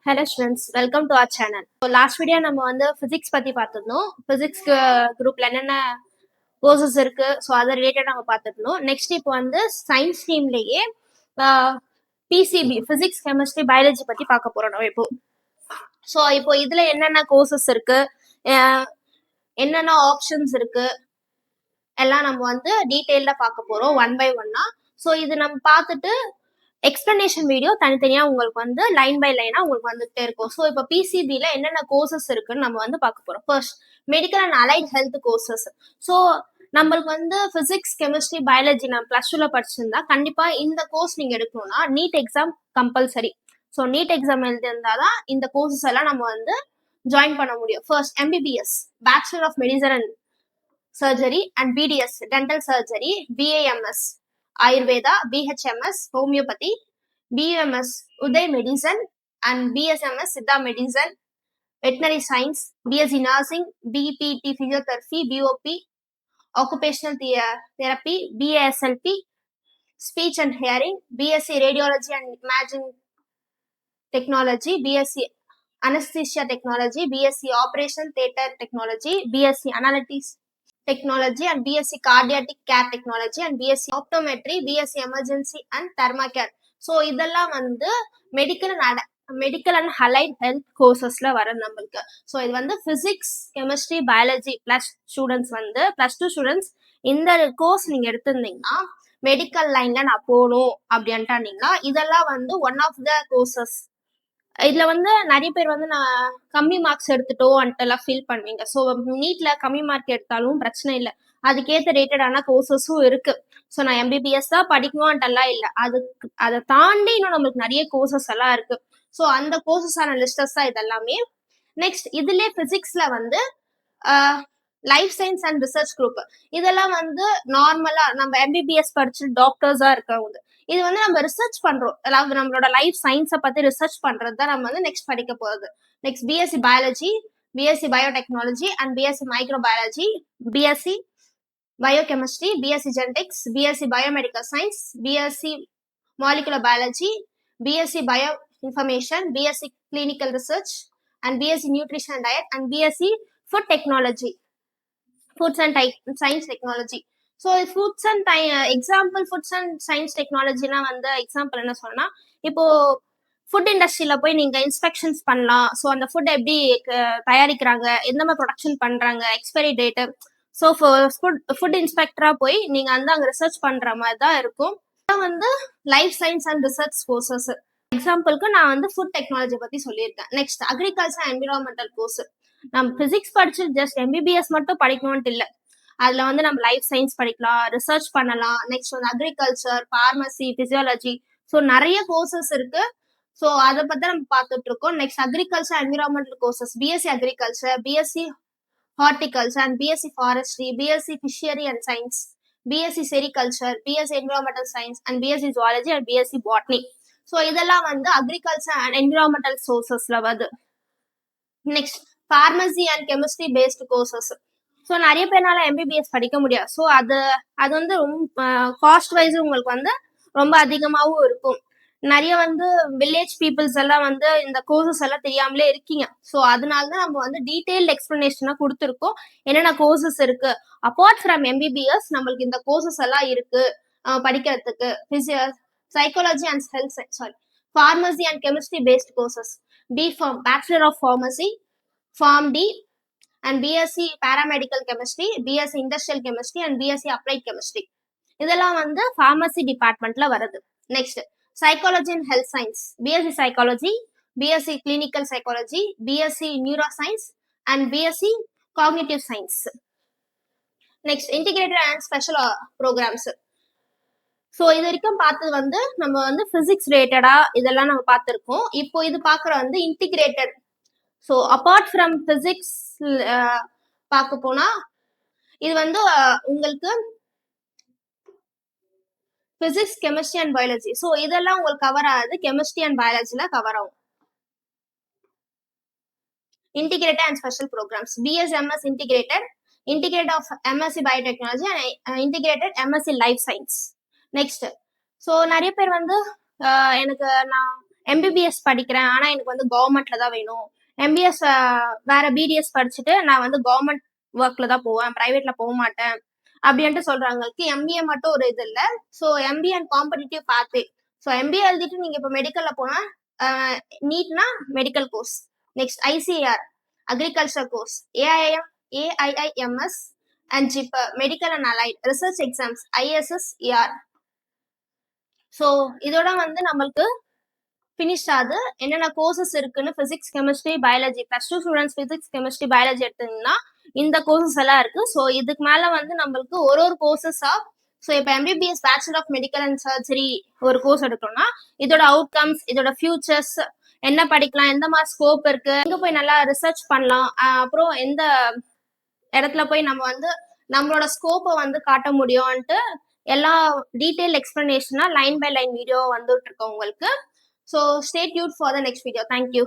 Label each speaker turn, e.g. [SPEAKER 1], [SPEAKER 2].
[SPEAKER 1] Hello students, welcome to our channel. Last video நம்ம வந்து physics பற்றி பார்த்துருந்தோம். ஃபிசிக்ஸ் குரூப்பில் என்னென்ன கோர்சஸ் இருக்கு, ஸோ அதை ரிலேட்டட் நம்ம பார்த்துருந்தோம். நெக்ஸ்ட் இப்போ வந்து சயின்ஸ் ஸ்ட்ரீம்லேயே பிசிபி ஃபிசிக்ஸ் கெமிஸ்ட்ரி பயாலஜி பற்றி பார்க்க போகிறோம் நம்ம இப்போ. ஸோ இப்போ இதில் என்னென்ன கோர்சஸ் இருக்கு, என்னென்ன ஆப்ஷன்ஸ் இருக்கு எல்லாம் நம்ம வந்து டீட்டெயில்டாக பார்க்க போகிறோம் ஒன் பை ஒன்னா. ஸோ இது நம்ம பார்த்துட்டு எக்ஸ்பிளனேஷன் வீடியோ தனித்தனியாக உங்களுக்கு வந்து லைன் பை லைனாக உங்களுக்கு வந்துகிட்டே இருக்கும். ஸோ இப்போ பிசிபியில் என்னென்ன கோர்சஸ் இருக்குன்னு நம்ம வந்து பார்க்க போகிறோம். First medical and allied health courses. So நம்மளுக்கு வந்து ஃபிசிக்ஸ் கெமிஸ்ட்ரி பயாலஜி நம்ம ப்ளஸ் டூவில் படிச்சிருந்தா கண்டிப்பாக இந்த கோர்ஸ் நீங்கள் எடுக்கணும்னா NEET exam compulsory. So NEET exam எழுதியிருந்தால் தான் இந்த கோர்சஸ் எல்லாம் நம்ம வந்து ஜாயின் பண்ண முடியும். First MBBS bachelor of medicine and surgery and BDS dental surgery, BAMS Ayurveda, BHMS, Homeopathy, BUMS, Uday Medicine, and BSMS, Siddha Medicine, Veterinary Science, BSc Nursing, BPT Physiotherapy, BOP, Occupational Therapy, BASLP, Speech and Hearing, BSc Radiology and Imaging Technology, BSc Anesthesia Technology, BSc Operation Theatre Technology, BSc Analytics Technology and BSc Cardiac Care Technology and BSc Optometry, BSc Emergency and Thermacare. So இதெல்லாம் வந்து medical and allied health கோர்சஸ்ல வர நம்மளுக்கு. So இது வந்து physics chemistry biology plus students வந்து plus two students இந்த course நீங்க எடுத்திருந்தீங்கன்னா medical லைன்ல நான் போகணும் அப்படின்ட்டானீங்கன்னா இதெல்லாம் வந்து ஒன் ஆஃப் த கோர்சஸ். இதுல வந்து நிறைய பேர் வந்து நான் கம்மி மார்க்ஸ் எடுத்துட்டோம் ஃபீல் பண்ணுவீங்க. ஸோ நீட்ல கம்மி மார்க் எடுத்தாலும் பிரச்சனை இல்லை, அதுக்கேற்ற ரேட்டடான கோர்சஸும் இருக்கு. ஸோ நான் எம்பிபிஎஸ் தான் படிக்கணும்ட்டெல்லாம் இல்லை, அதை தாண்டி இன்னும் நம்மளுக்கு நிறைய கோர்சஸ் எல்லாம் இருக்கு. ஸோ அந்த கோர்சஸான லிஸ்டஸ் தான் இதெல்லாமே. நெக்ஸ்ட் இதுலயே பிசிக்ஸ்ல வந்து life science and research group, இதெல்லாம் வந்து நார்மலா நம்ம எம்பிபிஎஸ் படிச்சு டாக்டர்ஸா இருக்கவங்க. இது வந்து நம்ம ரிசர்ச் பண்றோம், அதாவது நம்மளோட லைஃப் சயின்ஸை பத்தி ரிசர்ச் பண்றது தான் நம்ம வந்து நெக்ஸ்ட் படிக்க போகுது. Next BSc biology, BSc biotechnology and BSc microbiology, BSc biochemistry, BSc genetics, BSc biomedical science, BSc molecular biology, BSc bio information, BSc clinical research and BSc nutrition and diet and BSc food technology, foods and science technology. So foods and example foods and science டெக்னாலஜிலாம் வந்து example என்ன சொன்னா, இப்போ food இண்டஸ்ட்ரியில போய் நீங்க inspections பண்ணலாம். So அந்த ஃபுட் எப்படி தயாரிக்கிறாங்க, எந்த மாதிரி ப்ரொடக்ஷன் பண்றாங்க, எக்ஸ்பைரி டேட்டு. ஸோ ஃபுட் இன்ஸ்பெக்டரா போய் நீங்க வந்து அங்கே ரிசர்ச் பண்ற மாதிரி தான் இருக்கும். வந்து life science and research courses. எக்ஸாம்பிளுக்கு நான் வந்து ஃபுட் டெக்னாலஜி பத்தி சொல்லியிருக்கேன். Next agriculture environmental course. நம்ம பிசிக்ஸ் படிச்சு ஜஸ்ட் எம்பிபிஎஸ் மட்டும் படிக்கணும்ட்டு இல்லை, அதுல வந்து நம்ம லைஃப் சயின்ஸ் படிக்கலாம், ரிசர்ச் பண்ணலாம். நெக்ஸ்ட் வந்து அக்ரிகல்ச்சர், பார்மசி, பிசியாலஜி, ஸோ நிறைய கோர்சஸ் இருக்கு. ஸோ அதை பத்தி நம்ம பார்த்துட்டு இருக்கோம். Next agriculture environmental courses, BSc agriculture, BSc horticulture and BSc forestry, BSc fishery and science, BSc sericulture, BSc environmental science and BSc zoology and BSc botany. So இதெல்லாம் வந்து agriculture and environmental சோர்சஸ்ல வருது. Next pharmacy and chemistry based courses. So நிறைய பேர்னால MBBS படிக்க முடியாது. So அது வந்து ரொம்ப cost wise உங்களுக்கு வந்து ரொம்ப அதிகமாகவும் இருக்கும். நிறைய வந்து வில்லேஜ் பீப்புள்ஸ் எல்லாம் வந்து இந்த கோர்சஸ் எல்லாம் தெரியாமலே இருக்கீங்க. ஸோ அதனால தான் நம்ம வந்து டீட்டெயில்டு எக்ஸ்பிளனேஷனாக கொடுத்துருக்கோம் என்னென்ன கோர்சஸ் இருக்கு. அப்பார்ட் ஃப்ரம் எம்பிபிஎஸ் நம்மளுக்கு இந்த கோர்சஸ் எல்லாம் இருக்கு படிக்கிறதுக்கு. Psychology and health sorry pharmacy and chemistry based courses, BPharm Bachelor of Pharmacy, Pharm D and BSc Paramedical Chemistry, BSc Industrial Chemistry and BSc Applied Chemistry. இதெல்லாம் வந்து pharmacy டிபார்ட்மெண்ட்ல வருது. Next psychology and health science, BSc psychology, BSc clinical psychology, BSc neuro science and BSc cognitive science. Next integrated and special programmes. So இது வரைக்கும் பார்த்தது வந்து நம்ம வந்து பிசிக்ஸ் ரிலேட்டடா இதெல்லாம் நம்ம பார்த்துருக்கோம். இப்போ இது பார்க்குற வந்து integrated. So apart from physics பார்க்க போனா இது வந்து உங்களுக்கு physics, chemistry and biology. So இதெல்லாம் உங்களுக்கு கவர் ஆகுது, கெமிஸ்ட்ரி அண்ட் பயாலஜில கவர் ஆகும். Integrated and special programmes, BSMS integrated of MSc biotechnology and integrated MSc life science. Next so நிறைய பேர் வந்து எனக்கு நான் எம்பிபிஎஸ் படிக்கிறேன் ஆனா எனக்கு வந்து கவர்மெண்ட்ல தான் வேணும், எம்பிஎஸ் வேற பிடிஎஸ் படிச்சுட்டு நான் வந்து கவர்மெண்ட் ஒர்க்ல தான் போவேன், பிரைவேட்ல போக மாட்டேன் அப்படின்ட்டு சொல்றவங்களுக்கு எம்பிஏ மட்டும் ஒரு இது இல்லை. So MBA and competitive pathway. So MBA எழுதிட்டு நீங்க இப்போ மெடிக்கல்ல போனா நீட்னா medical course, next ICAR agriculture course, AIIMS and JIP medical and allied research exams IISER. So இதோட வந்து நம்மளுக்கு ஃபினிஷ் ஆகுது. என்னென்ன கோர்சஸ் இருக்குன்னு physics chemistry biology +2 students physics chemistry biology எடுத்தீங்கன்னா இந்த கோர்சஸ் எல்லாம் இருக்கு. ஸோ இதுக்கு மேல வந்து நம்மளுக்கு ஒரு கோர்சஸா, ஸோ இப்போ MBBS bachelor of medical and surgery ஒரு கோர்ஸ் எடுக்கணும்னா இதோட அவுட்கம்ஸ், இதோட ஃபியூச்சர்ஸ், என்ன படிக்கலாம், எந்த மாதிரி ஸ்கோப் இருக்கு, எங்க போய் நல்லா ரிசர்ச் பண்ணலாம், அப்புறம் எந்த இடத்துல போய் நம்ம வந்து நம்மளோட ஸ்கோப்பை வந்து காட்ட முடியும்ன்ட்டு எல்லா டீட்டெயில் எக்ஸ்பிளனேஷனா லைன் பை லைன் வீடியோ வந்துட்டு இருக்கோம் உங்களுக்கு. So stay tuned for the next video. Thank you.